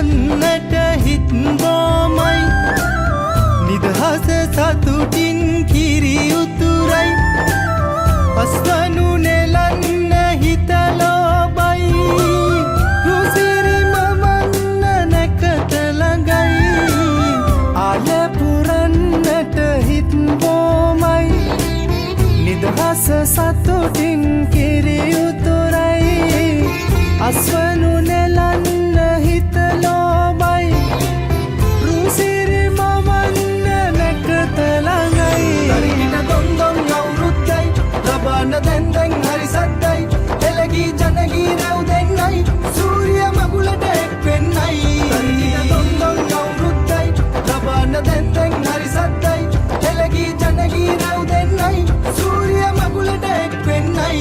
පුරන්නට හිත්බෝමයි නිදහස සතුටින් කිරි උතුරයි අස්වනු නෙලන්න හිතලෝබයි රුසිරි මවන්න නැකත ළඟයි ආල පුරන්නට හිත්බෝමයි නිදහස සතුටින් කිරි උතුරයි අස්වනු නෙලන්න හිතලෝබයි රුසිරි මවන්න නැකත ළඟයි තරිකින දොන්දොන් අවුරුද්දයි ලබන දැන්දැන් හරි සද්දයි එළගී ජනගී රැව් දෙන්නයි සූරිය මගුලට එක් වෙන්නයි තරිකින දොන්දොන් අවුරුද්දයි ලබන දැන්දැන් හරි සද්දයි එළගී ජනගී රැව් දෙන්නයි සූරිය මගුලට එක් වෙන්නයි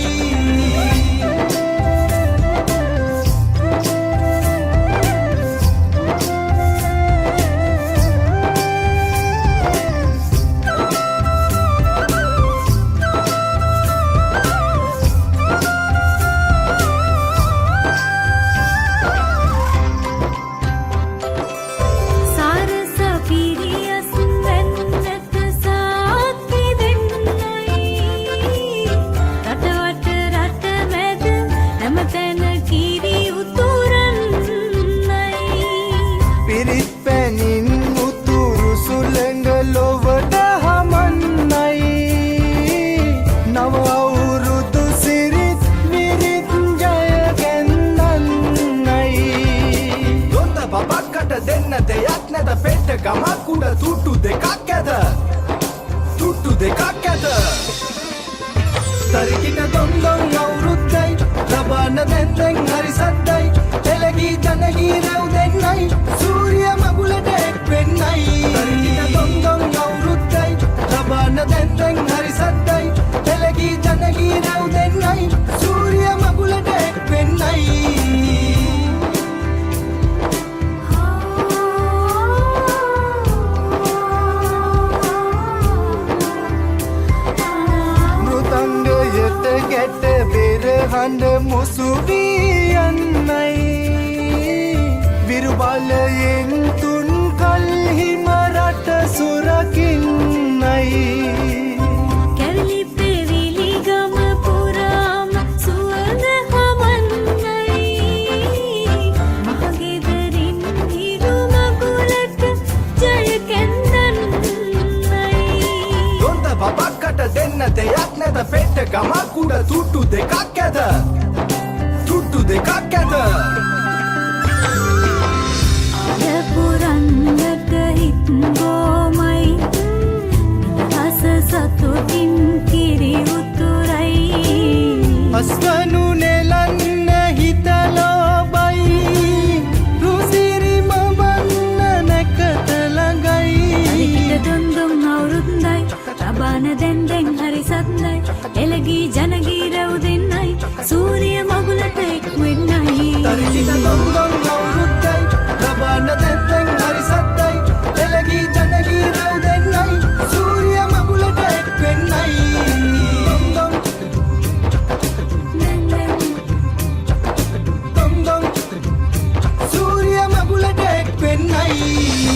ගමක් උඩ තුට්ටු දෙකක් ඇද තුට්ටු දෙකක් ඇද තරිකින දොන්දොන් අවුරුද්දයි ලබන දැන්දැන් හරි සද්දයි එළගී ජනගී රැව් දෙන්නයි සූරිය මගුලට එක් වෙන්නයි තරිකින දොන්දොන් අවුරුද්දයි ලබන දැන්දැන් හරි සද්දයි එළගී ජනගී රැව් දෙන්නයි සූරිය මගුලට එක් වෙන්නයි ගැට බෙරහඬ මුසුවී යන්නයි විරුබලයෙන් තුන් කල්හිම රට සුරකින්නයි කැවිලි පෙවිලි ගම පුරාම සුවඳ හමන්නයි මහගෙදරින් හිරු මගුලට ජය කැන්දන්නයි දොන්ද බබක්කට දෙන්න දෙයක් නැත පෙට්ට ගමක් උඩ තුට්ටු දෙකක් ඇද තුට්ටු දෙකක් ඇද ආල පුරන්නට හිත්බෝමයි නිදහස සතුටින් කිරි උතුරයි අස්වනු නෙලන්න හිතලෝබයි රුසිරි මවන්න නැකත ළඟයි තරිකිට දොන්දොන් අවුරුද්දයි ලබන දැන්දැන් හරි සද්දයි එළගී ජනගී රැව් දෙන්නයි සූරිය මගුලට එක් වෙන්නයි තරිකින දොන්දොන් අවුරුද්දයි ලබන දැන්දැන් හරි සද්දයි එළගී ජනගී රැව් දෙන්නයි සූරිය මගුලට එක් වෙන්නයි දොන්දොන් සූරිය මගුලට එක් වෙන්නයි